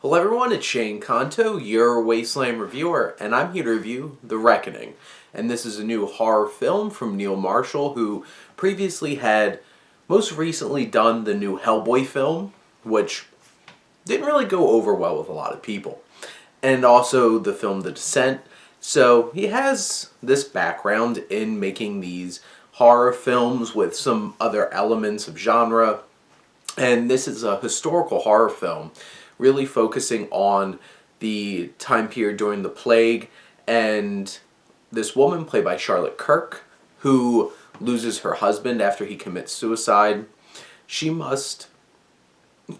Hello everyone, it's Shane Kanto, your Wasteland reviewer, and I'm here to review The Reckoning. And this is a new horror film from Neil Marshall, who previously had most recently done the new Hellboy film, which didn't really go over well with a lot of people. And also the film The Descent. So he has this background in making these horror films with some other elements of genre. And this is a historical horror film, really focusing on the time period during the plague and this woman played by Charlotte Kirk, who loses her husband after he commits suicide. She must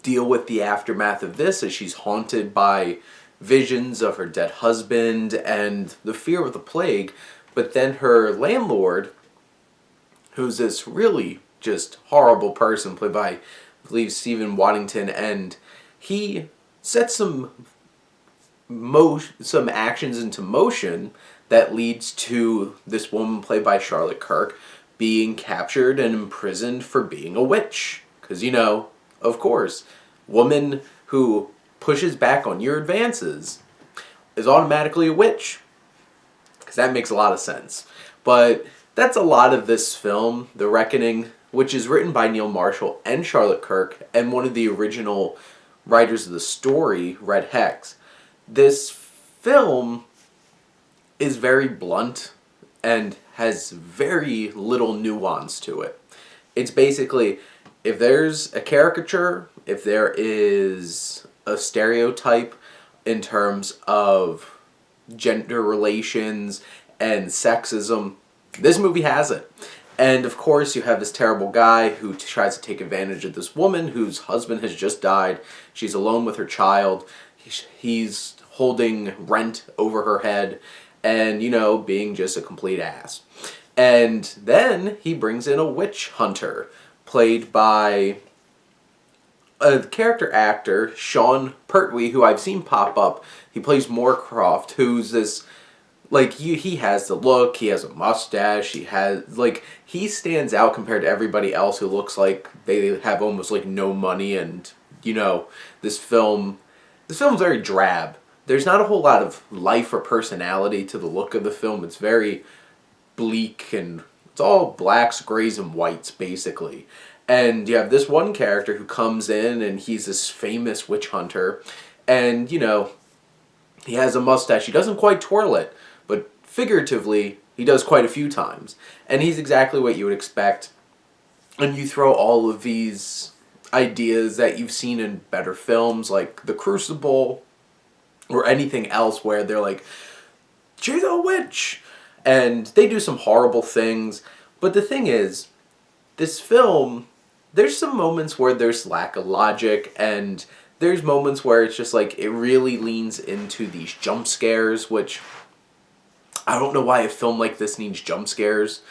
deal with the aftermath of this as she's haunted by visions of her dead husband and the fear of the plague. But then her landlord, who's this really just horrible person played by, I believe, Stephen Waddington, and he sets some actions into motion that leads to this woman played by Charlotte Kirk being captured and imprisoned for being a witch. Because, of course, woman who pushes back on your advances is automatically a witch. Because that makes a lot of sense. But that's a lot of this film, The Reckoning, which is written by Neil Marshall and Charlotte Kirk, and one of the original writers of the story, Red Hex. This film is very blunt and has very little nuance to it. It's basically, if there's a caricature, if there is a stereotype in terms of gender relations and sexism, this movie has it. And of course you have this terrible guy who tries to take advantage of this woman whose husband has just died. She's alone with her child. He's holding rent over her head and, being just a complete ass. And then he brings in a witch hunter played by a character actor, Sean Pertwee, who I've seen pop up. He plays Moorcroft, who's this... he has the look, he has a mustache, he stands out compared to everybody else who looks like they have almost, no money, and, this film's very drab. There's not a whole lot of life or personality to the look of the film. It's very bleak, and it's all blacks, grays, and whites, basically. And you have this one character who comes in, and he's this famous witch hunter, and, he has a mustache. He doesn't quite twirl it, but figuratively, he does quite a few times. And he's exactly what you would expect. And you throw all of these ideas that you've seen in better films, like The Crucible, or anything else where they're like, she's a witch! And they do some horrible things. But the thing is, this film, there's some moments where there's lack of logic, and there's moments where it's just it really leans into these jump scares, which I don't know why a film like this needs jump scares.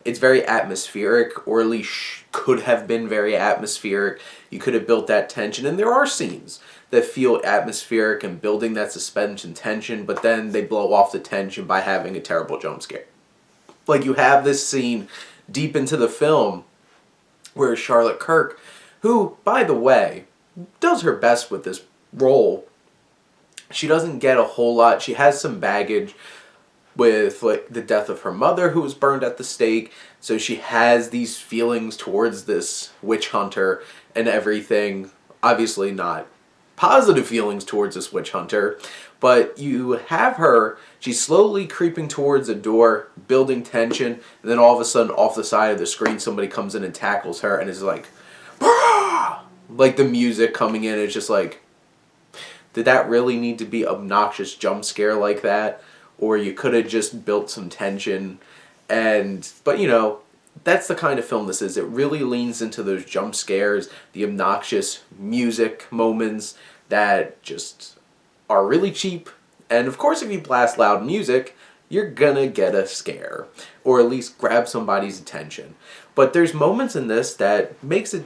It's very atmospheric, or at least could have been very atmospheric. You could have built that tension, and there are scenes that feel atmospheric and building that suspense and tension, but then they blow off the tension by having a terrible jump scare. You have this scene deep into the film where Charlotte Kirk, who, by the way, does her best with this role. She doesn't get a whole lot. She has some baggage with the death of her mother who was burned at the stake, so she has these feelings towards this witch hunter and everything. Obviously not positive feelings towards this witch hunter, but you have her, she's slowly creeping towards a door, building tension, and then all of a sudden off the side of the screen somebody comes in and tackles her and is like, "Brah!" The music coming in, it's just did that really need to be obnoxious jump scare like that? Or you could have just built some tension. But that's the kind of film this is. It really leans into those jump scares, the obnoxious music moments that just are really cheap. And of course, if you blast loud music, you're gonna get a scare, or at least grab somebody's attention. But there's moments in this that makes it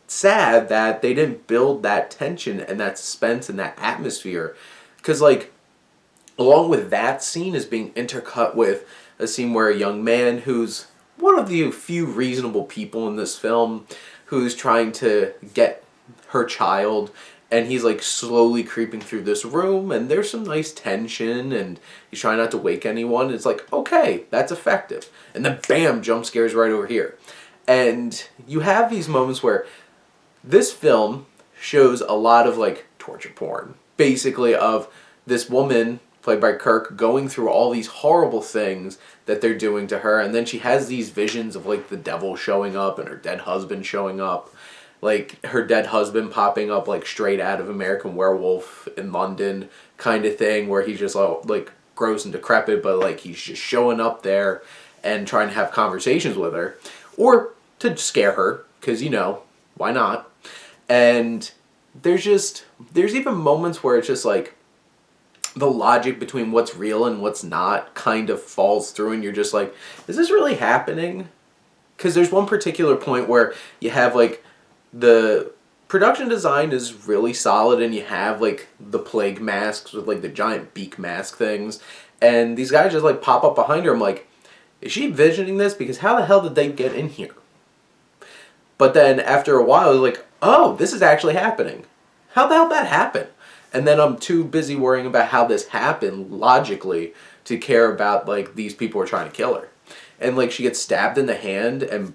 sad that they didn't build that tension and that suspense and that atmosphere. Because, along with that scene is being intercut with a scene where a young man who's one of the few reasonable people in this film, who's trying to get her child and he's like slowly creeping through this room, and there's some nice tension, and he's trying not to wake anyone. It's like, okay, that's effective. And then bam, jump scares right over here. And you have these moments where this film shows a lot of like torture porn, basically, of this woman played by Kirk going through all these horrible things that they're doing to her, and then she has these visions of like the devil showing up and her dead husband showing up, like her dead husband popping up like straight out of American Werewolf in London kind of thing, where he's just all like gross and decrepit, but like he's just showing up there and trying to have conversations with her, or to scare her, because why not? And there's even moments where it's just like the logic between what's real and what's not kind of falls through, and you're just like, is this really happening? Because there's one particular point where you have like the production design is really solid, and you have like the plague masks with like the giant beak mask things, and these guys just like pop up behind her. I'm like, is she envisioning this? Because how the hell did they get in here? But then after a while, like, oh, this is actually happening. How the hell did that happen? And then I'm too busy worrying about how this happened logically to care about, like, these people are trying to kill her. And, like, she gets stabbed in the hand, and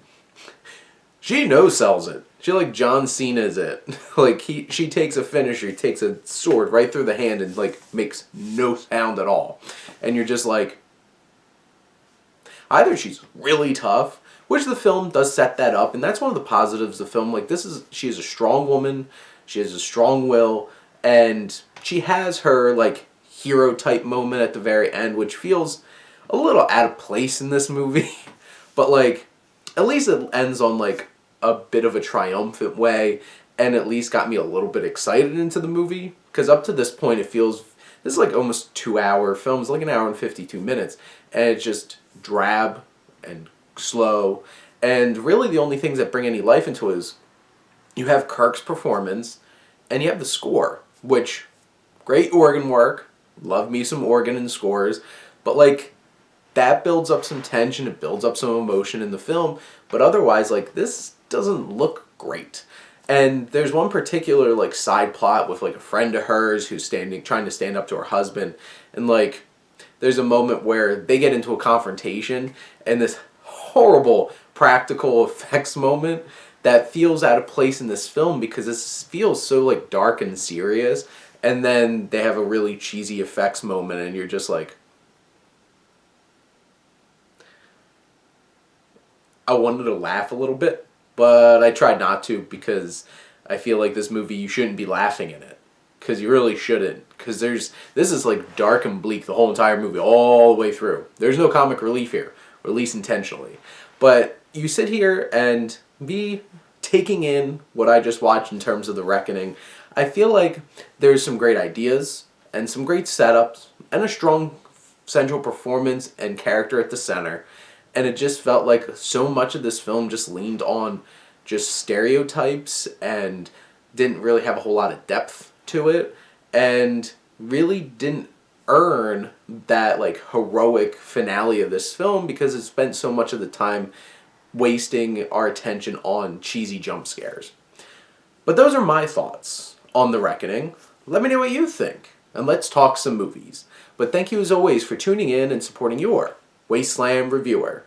she no-sells it. She, like, John Cena's it. Like, she takes a finisher, takes a sword right through the hand and, like, makes no sound at all. And you're just like, either she's really tough, which the film does set that up, and that's one of the positives of the film. Like, she is a strong woman, she has a strong will, and she has her, like, hero-type moment at the very end, which feels a little out of place in this movie. But, like, at least it ends on, like, a bit of a triumphant way, and at least got me a little bit excited into the movie. Because up to this point, it feels... This is, like, almost 2-hour film. It's like an hour and 52 minutes. And it's just drab and slow. And really the only things that bring any life into it is you have Kirk's performance, and you have the score, which, great organ work, love me some organ and scores, but like, that builds up some tension, it builds up some emotion in the film, but otherwise, like, this doesn't look great. And there's one particular, like, side plot with, like, a friend of hers who's trying to stand up to her husband, and, like, there's a moment where they get into a confrontation, and this horrible practical effects moment that feels out of place in this film because this feels so like dark and serious, and then they have a really cheesy effects moment, and you're just like, I wanted to laugh a little bit, but I tried not to, because I feel like this movie, you shouldn't be laughing in it, because you really shouldn't, because this is like dark and bleak the whole entire movie all the way through. There's no comic relief here, or at least intentionally. But you sit here and be taking in what I just watched in terms of The Reckoning. I feel like there's some great ideas and some great setups and a strong central performance and character at the center. And it just felt like so much of this film just leaned on just stereotypes and didn't really have a whole lot of depth to it, and really didn't earn that like heroic finale of this film, because it spent so much of the time wasting our attention on cheesy jump scares. But those are my thoughts on The Reckoning. Let me know what you think, and let's talk some movies. But thank you as always for tuning in and supporting your Wasteland reviewer.